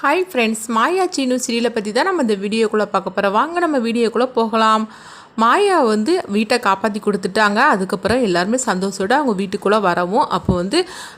Hi friends, மாயா சீனு சீரியலை பற்றி தான் நம்ம இந்த வீடியோக்குள்ளே பார்க்க போகிறோம். வாங்க நம்ம வீடியோக்குள்ளே போகலாம். மாயா வீட்டை காப்பாற்றி கொடுத்துட்டாங்க. அதுக்கப்புறம் எல்லாருமே சந்தோஷத்தோடு அவங்க வீட்டுக்குள்ளே வரவும் அப்போ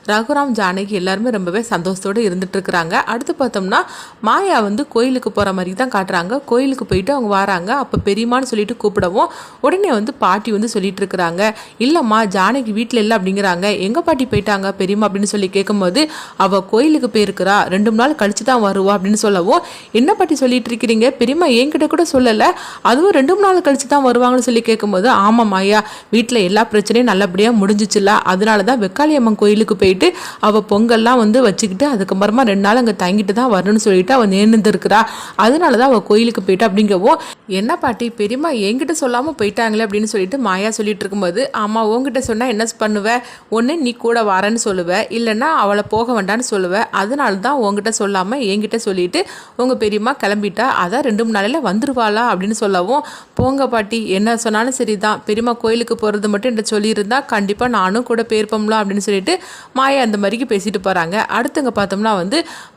ரகுராம் ஜானகி எல்லாருமே ரொம்பவே சந்தோஷத்தோடு இருந்துகிட்ருக்குறாங்க. அடுத்து பார்த்தோம்னா மாயா கோயிலுக்கு போகிற மாதிரி தான் காட்டுறாங்க. கோயிலுக்கு போயிட்டு அவங்க வராங்க. அப்போ பெரியம்மான்னு சொல்லிட்டு கூப்பிடவும் உடனே பாட்டி சொல்லிட்டு இருக்கிறாங்க, இல்லைம்மா ஜானகி வீட்டில் இல்லை அப்படிங்கிறாங்க. எங்கள் பாட்டி போயிட்டாங்க பெரியம்மா அப்படின்னு சொல்லி கேட்கும்போது, அவள் கோயிலுக்கு போயிருக்கிறா, 2 நாள் கழிச்சு தான் வருவா அப்படின்னு சொல்லவும், என்ன பாட்டி சொல்லிட்டு இருக்கிறீங்க, பெரியம்மா என்கிட்ட கூட சொல்லலை, அதுவும் 2 நாள் கழிச்சு தான் வருவாங்கன்னு சொல்லி கேட்கும்போது, ஆமாம் ஐயா, வீட்டில் எல்லா பிரச்சனையும் நல்லபடியாக முடிஞ்சிச்சுல, அதனால தான் வெக்காளியம்மன் கோயிலுக்கு போயிட்டு அவள் பொங்கல்லாம் வச்சுக்கிட்டு அதுக்கப்புறமா 2 நாள் அங்கே தங்கிட்டு தான் வரணும்னு சொல்லிட்டு அவள் நேர்ந்துருக்கிறா, அதனால தான் அவள் கோயிலுக்கு போயிட்டு அப்படிங்கவும், என்ன பாட்டி பெரியம்மா என்கிட்ட சொல்லாமல் போயிட்டாங்களே அப்படின்னு சொல்லிட்டு மாயா சொல்லிட்டு இருக்கும்போது, ஆமாம் உங்ககிட்ட சொன்னால் என்ன பண்ணுவேன், ஒன்று நீ கூட வரேன்னு சொல்லுவேன், இல்லைன்னா அவளை போக வேண்டான்னு சொல்லுவேன், அதனால தான் உங்ககிட்ட சொல்லாமல் என்கிட்ட சொல்லிட்டு உங்கள் பெரியம்மா கிளம்பிட்டா, அதான் 2-3 நாளையில் வந்துருவாளா அப்படின்னு சொல்லவும், போங்க பாட்டி என்ன சொன்னாலும் சரி தான், பெரியம்மா கோயிலுக்கு போகிறது மட்டும் என்கிட்ட சொல்லியிருந்தா கண்டிப்பாக நானும் கூட போயிருப்போம்ல அப்படின்னு சொல்லிட்டு மாயா அந்த மாதிரிக்கு பேசிட்டு போகிறாங்க. அடுத்தங்க பார்த்தோம்னா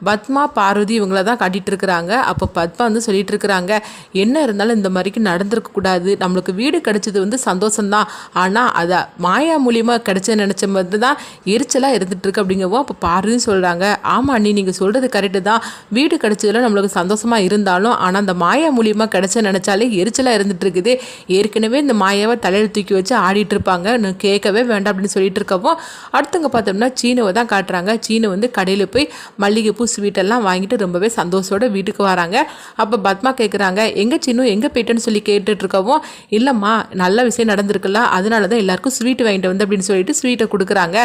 பத்மா பார்வதி இவங்கள தான் காட்டிகிட்டு இருக்கிறாங்க. அப்போ பத்மா சொல்லிட்டு இருக்கிறாங்க, என்ன இருந்தாலும் இந்த மாதிரிக்கு நடந்திருக்கக்கூடாது, நம்மளுக்கு வீடு கிடைச்சது சந்தோஷம்தான், ஆனால் அதை மாயா மூலியமாக கிடைச்சதுன்னு நினச்ச மாதிரி தான் எரிச்சலாக இருந்துகிட்ருக்கு அப்படிங்கவும், அப்போ பார்வதியும் சொல்கிறாங்க, ஆமாம் அண்ணி நீங்கள் சொல்கிறது கரெக்டு தான், வீடு கிடைச்சதுல நம்மளுக்கு சந்தோஷமாக இருந்தாலும் ஆனால் அந்த மாயா மூலியமாக கிடைச்ச நினச்சாலே எரிச்சலாக இருந்துட்டு இருக்குது. ஏற்கனவே இந்த மாயாவை தலையில் தூக்கி வச்சு ஆடிட்டு இருப்பாங்க, நான் கேட்கவே வேண்டாம் அப்படின்னு சொல்லிட்டு இருக்கவும், அடுத்தவங்க பார்த்தோம்னா சீனுவை தான் காட்டுறாங்க. சீனு கடையில் போய் மல்லிகைப்பூ ஸ்வீட்டெல்லாம் வாங்கிட்டு ரொம்பவே சந்தோஷத்தோட வீட்டுக்கு வராங்க. அப்போ பத்மா கேட்குறாங்க, எங்கே சீனு எங்கே போயிட்டேன்னு சொல்லி கேட்டுட்டு இருக்கவும், இல்லைம்மா நல்ல விஷயம் நடந்திருக்குல்ல, அதனால தான் எல்லாருக்கும் ஸ்வீட் வாங்கிட்டு வந்து அப்படின்னு சொல்லிட்டு ஸ்வீட்டை கொடுக்குறாங்க.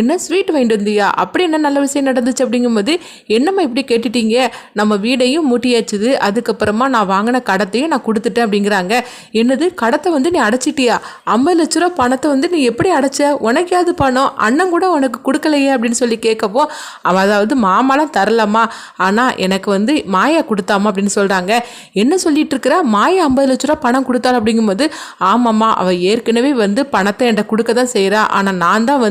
என்ன ஸ்வீட் வாங்கிட்டு வந்தியா, அப்படி என்ன நல்ல விஷயம் நடந்துச்சு அப்படிங்கும்போது, என்னம்மா இப்படி கேட்டுட்டீங்க, நம்ம வீடையும் மூட்டியாச்சுது, அதுக்கப்புறமா நான் வாங்கின கடத்தையும் நான் கொடுத்துட்டேன் அப்படிங்கிறாங்க. என்னது கடத்தை நீ அடைச்சிட்டியா, 50 லட்ச ரூபா பணத்தை நீ எப்படி அடைச்ச, உனக்காவது பணம் அண்ணன் கூட உனக்கு கொடுக்கலையே அப்படின்னு சொல்லி கேட்கப்போ, அதாவது மாமாலாம் தரலாமா, ஆனால் எனக்கு மாயா கொடுத்தாமா அப்படின்னு சொல்கிறாங்க. என்ன சொல்லிட்டு இருக்கிற, மாயா 50 லட்ச ரூபா பணம் கொடுத்தாள் அப்படிங்கும்போது, ஆமாம்மா அவள் ஏற்கனவே பணத்தை என்கிட்ட கொடுக்க தான் செய்கிறா, ஆனால் நான் தான்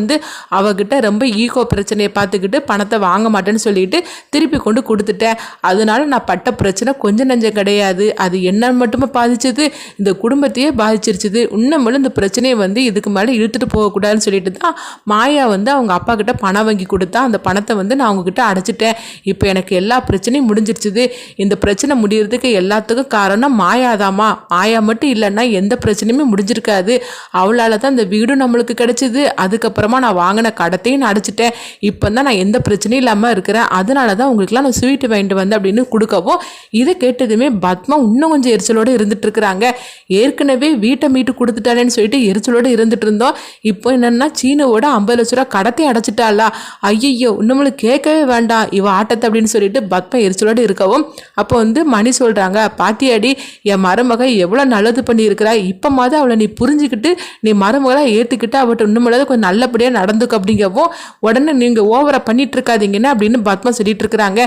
அவகிட்ட ரொம்ப ஈகோ பிரச்சனையை பார்த்துக்கிட்டு பணத்தை வாங்க மாட்டேன்னு சொல்லிட்டு திருப்பி கொண்டு கொடுத்துட்டேன், அதனால நான் பட்ட பிரச்சனை கொஞ்சம் நஞ்சம் கிடையாது, அது என்ன மட்டுமே பாதிச்சது, இந்த குடும்பத்தையே பாதிச்சிருச்சுது, இன்னமும் இந்த பிரச்சனையை இதுக்கு மேலே இழுத்துட்டு போகக்கூடாதுன்னு சொல்லிட்டு தான் மாயா அவங்க அப்பா கிட்ட பணம் வாங்கி கொடுத்தா, அந்த பணத்தை நான் அவங்கக்கிட்ட அடைச்சிட்டேன், இப்போ எனக்கு எல்லா பிரச்சனையும் முடிஞ்சிருச்சுது, இந்த பிரச்சனை முடியறதுக்கு எல்லாத்துக்கும் காரணம் மாயாதாமா, மாயா மட்டும் இல்லைன்னா எந்த பிரச்சனையுமே முடிஞ்சிருக்காது, அவளால் தான் இந்த வீடும் நம்மளுக்கு கிடைச்சிது, அதுக்கப்புறமா நான் வாங்கின கடத்தையும் நான் அடைச்சிட்டேன், இப்போ தான் நான் எந்த பிரச்சனையும் இல்லாமல் இருக்கிறேன், அதனால தான் உங்களுக்குலாம் நான் ஸ்வீட்டு வாங்கிட்டு வந்தேன் அப்படின்னு கொடுக்கவும், இதை கேட்டதுமே பத்மா இன்னும் கொஞ்சம் எரிச்சலோடு இருந்துட்டு இருக்கிறாங்க. ஏற்கனவே வீட்டை மீட்டு கொடுத்துட்டாலேன்னு சொல்லிட்டு எரிச்சலோடு இருந்துட்டு இருந்தோம், இப்போ என்னன்னா சீனுவோட 50 லட்ச ரூபா கடத்தை அடைச்சிட்டாளா, ஐயோ நம்மளுக்கு கேட்கவே வேண்டாம் இவ ஆட்டத்தை அப்படின்னு சொல்லிட்டு பத்மா எரிச்சலோடு இருக்கவும், அப்போ மணி சொல்கிறாங்க, பாத்தியாடி என் மருமக எவ்வளோ நல்லது பண்ணியிருக்கிறா, இப்போ மாதிரி அவளை நீ புரிஞ்சுக்கிட்டு நீ மருமகளாக ஏற்றுக்கிட்டு அவட்ட இன்னும் கொஞ்சம் நல்லபடியாக நடந்துக்கும் அப்படிங்கவும், உடனே நீங்கள் ஓவரா பண்ணிட்டு இருக்காதீங்கன்னு அப்படின்னு பத்மா சொல்லிட்டு இருக்கிறாங்க.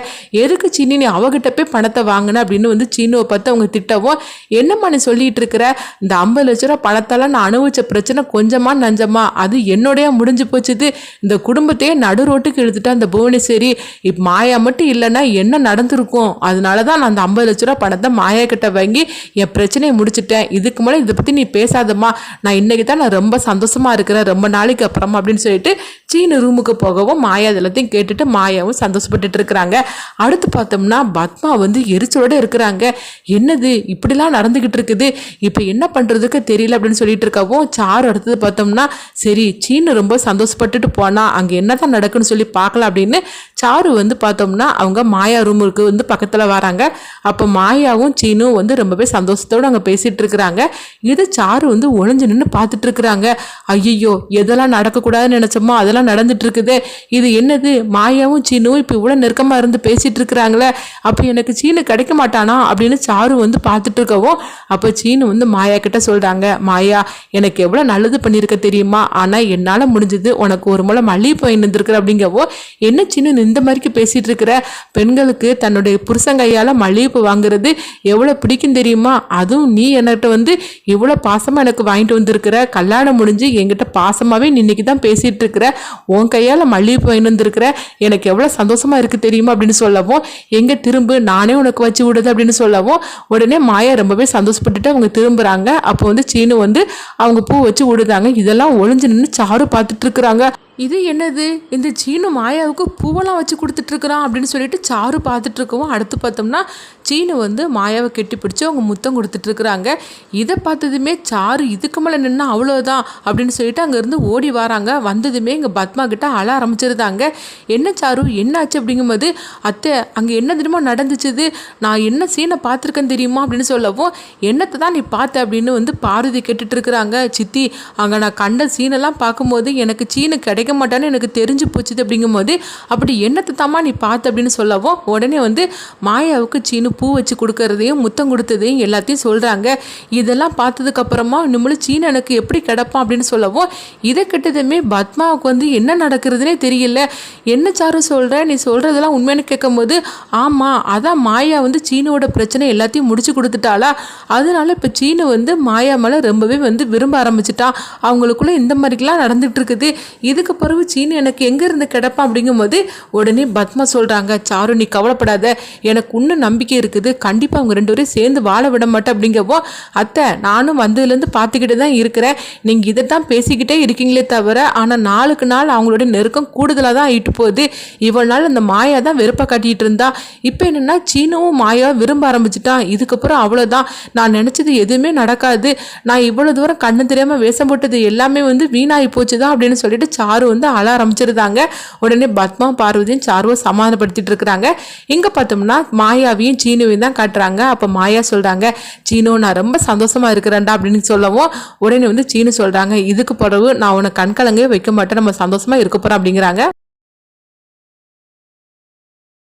எதுக்கு சீனி நீ அவகிட்ட போய் பணத்தை வாங்கின அப்படின்னு சீனுவை பார்த்து அவங்க திட்டவும், என்னம்மா நீ சொல்லிட்டு இருக்கிற, இந்த 50 லட்ச ரூபா பணத்தால் நான் அனுபவிச்ச பிரச்சனை கொஞ்சமா நஞ்சமா, அது என்னோடைய முடிஞ்சு போச்சுது, இந்த குடும்பத்தையே நடு ரோட்டுக்கு இழுத்துட்டா அந்த புவனேஸ்வரி, இப்போ மாயா மட்டும் இல்லைன்னா என்ன நடந்திருக்கும், அதனால தான் நான் அந்த 50 லட்ச ரூபா பணத்தை மாயா கிட்ட வாங்கி என் பிரச்சனையை முடிச்சுட்டேன், இதுக்கு மேலே இதை பற்றி நீ பேசாதம்மா, நான் இன்னைக்கு தான் நான் ரொம்ப சந்தோஷமா இருக்கிறேன் ரொம்ப நாளைக்கு அப்புறமா அப்படின்னு சொல்லிட்டு சீனு ரூமுக்கு போகவும் மாயா எல்லாத்தையும் கேட்டுட்டு மாயாவும் சந்தோஷப்பட்டுட்டு இருக்கிறாங்க. அடுத்து பார்த்தோம்னா பத்மா எரிச்சலோட இருக்கிறாங்க, என்னது இப்படிலாம் நடந்துகிட்டு இருக்குது, இப்போ என்ன பண்ணுறதுக்கு தெரியல அப்படின்னு சொல்லிட்டு இருக்கவும், சாரு அடுத்தது பார்த்தோம்னா சரி சீனு ரொம்ப சந்தோஷப்பட்டுட்டு போனால் அங்கே என்ன தான் நடக்குன்னு சொல்லி பார்க்கலாம் அப்படின்னு சாரு பார்த்தோம்னா அவங்க மாயா ரூமுக்கு பக்கத்தில் வராங்க. அப்போ மாயாவும் சீனும் ரொம்பவே சந்தோஷத்தோடு அங்கே பேசிகிட்டு இருக்கிறாங்க. இது சாரு ஒளிஞ்சு நின்று பார்த்துட்டு இருக்கிறாங்க. ஐயோ எதெல்லாம் நடக்கக்கூடாதுன்னு நினச்சோமோ அதெல்லாம் நடந்துட்டு இருக்குது, இது என்னது மாயாவும் சீனும் இப்போ இவ்வளோ நெருக்கமாக இருந்து பேசிகிட்டு இருக்கிறாங்களே, அப்போ எனக்கு சீனு கிடைக்க மாட்டானா அப்படின்னு சாரு பார்த்துட்டு இருக்கவும், அப்போ சீனு வந்து மாயா கிட்ட சொல்கிறாங்க, மாயா எனக்கு எவ்வளோ நல்லது பண்ணியிருக்க தெரியுமா, ஆனால் என்னால் முடிஞ்சது உனக்கு ஒரு முளை மல்லிகைப்பூ இருந்திருக்கிற அப்படிங்கவோ, என்ன சின்ன இந்த மாதிரிக்கு பேசிகிட்டு இருக்கிற, பெண்களுக்கு தன்னுடைய புருஷன் கையால் மல்லிகைப்பூ வாங்குறது எவ்வளோ பிடிக்கும் தெரியுமா, அதுவும் நீ என்கிட்ட வந்து இவ்வளோ பாசமாக எனக்கு வாங்கிட்டு வந்திருக்கிற, கல்யாணம் முடிஞ்சு என்கிட்ட பாசமாகவே நீ இன்னைக்கு தான் பேசிகிட்டு இருக்கிற, உன் கையால் மல்லிகைப்பூ வாங்கிட்டு வந்திருக்கிற, எனக்கு எவ்வளோ சந்தோஷமாக இருக்குது தெரியுமா அப்படின்னு சொல்லவும், எங்கே திரும்ப நானே உனக்கு வச்சு விடுது அப்படின்னு சொல்லவும், உடனே மாயா ரொம்பவே சந்தோஷப்பட்டுட்டு அவங்க திரும்புகிறாங்க. அப்போ வந்து சீனு வந்து அவங்க பூ வச்சு விடுதாங்க. இதெல்லாம் ஒளிஞ்சு நின்று சாரு பார்த்துட்டு இருக்கிறாங்க. இது என்னது, இந்த சீனு மாயாவுக்கு பூவெல்லாம் வச்சு கொடுத்துட்ருக்குறான் அப்படின்னு சொல்லிட்டு சாரு பார்த்துட்டு இருக்கவும், அடுத்து பார்த்தோம்னா சீனு வந்து மாயாவை கெட்டி பிடிச்சி அவங்க முத்தம் கொடுத்துட்ருக்குறாங்க. இதை பார்த்ததுமே சாரு இதுக்கு மேலே நின்னா அவ்வளோதான் அப்படின்னு சொல்லிட்டு அங்கேருந்து ஓடி வராங்க. வந்ததுமே இங்கே பத்மா கிட்ட அழ ஆரம்பிச்சிருந்தாங்க. என்ன சாரு என்னாச்சு அப்படிங்கும்போது, அத்தை அங்கே என்ன தெரியுமா நடந்துச்சுது, நான் என்ன சீனை பார்த்துருக்கேன் தெரியுமா அப்படின்னு சொல்லவும், என்னத்தை தான் நீ பார்த்த அப்படின்னு வந்து பார்வதி கேட்டுட்டு இருக்கிறாங்க. சித்தி அங்கே நான் கண்ட சீனெல்லாம் பார்க்கும்போது எனக்கு சீனு கிடைக்க மாட்டான்னு எனக்கு தெரிஞ்சு போச்சுது அப்படிங்கும்போது, அப்படி என்னத்தை தாமா நீ பார்த்த அப்படின்னு சொல்லவும், உடனே வந்து மாயாவுக்கு சீனு பூ வச்சு கொடுக்கறதையும் முத்தம் கொடுத்ததையும் எல்லாத்தையும் சொல்கிறாங்க. இதெல்லாம் பார்த்ததுக்கு அப்புறமா நம்மளும் சீனு எனக்கு எப்படி கிடப்பான் அப்படின்னு சொல்லவும், இதை கிட்டதுமே பத்மாவுக்கு வந்து என்ன நடக்கிறதுனே தெரியல. என்ன சாரு சொல்கிற, நீ சொல்கிறதெல்லாம் உண்மையான கேட்கும் போது, ஆமாம் அதான் மாயா வந்து சீனுவோட பிரச்சனை எல்லாத்தையும் முடிச்சு கொடுத்துட்டாளா, அதனால இப்போ சீனு வந்து மாயா மேலே ரொம்பவே வந்து விரும்ப ஆரம்பிச்சிட்டான், அவங்களுக்குள்ள இந்த மாதிரிலாம் நடந்துட்டு இருக்குது, இதுக்கு பிறகு சீனு எனக்கு எங்கேருந்து கிடப்பான் அப்படிங்கும்போது, உடனே பத்மா சொல்கிறாங்க, சாரு நீ கவலைப்படாத, எனக்கு இன்னும் நம்பிக்கை இருக்குது, கண்டிப்பாக அவங்க ரெண்டு பேரும் சேர்ந்து வாழ விட மாட்டேன் அப்படிங்கப்போ, அத்தை நானும் வந்ததுலேருந்து பார்த்துக்கிட்டு தான் இருக்கிறேன், நீங்கள் இதை தான் பேசிக்கிட்டே இருக்கீங்களே தவிர, ஆனால் நாளுக்கு நாள் அவங்களோட நெருக்கம் கூடுதலாக தான் ஆகிட்டு போகுது, இவ்வளோ நாள் அந்த மாயா தான் வெறுப்பை காட்டிகிட்டு இருந்தா, இப்போ என்னென்னா சீனுவும் மாயா விரும்ப ஆரம்பிச்சிட்டான், இதுக்கப்புறம் அவ்வளோதான், நான் நினச்சது எதுவுமே நடக்காது, நான் இவ்வளோ தூரம் கண்ணு தெரியாமல் வேஷம் போட்டது எல்லாமே வந்து வீணாகி போச்சு தான் அப்படின்னு சொல்லிட்டு சாரு வந்து அழ ஆரம்பிச்சிருந்தாங்க. உடனே பத்மா பார்வதியும் சாருவை சமாதானப்படுத்திட்டு இருக்கிறாங்க. இங்கே பார்த்தோம்னா மாயாவையும் சீனுவையும் தான் காட்டுறாங்க. அப்போ மாயா சொல்கிறாங்க, சீனு நான் ரொம்ப சந்தோஷமாக இருக்கிறேன்டா அப்படின்னு சொல்லவும், உடனே வந்து சீனு சொல்கிறாங்க, இதுக்கு பிறகு நான் உனக்கு கண்கலங்கே வைக்க மாட்டேன், நம்ம சந்தோஷமாக இருக்க போகிறோம் அப்படிங்கிறாங்க.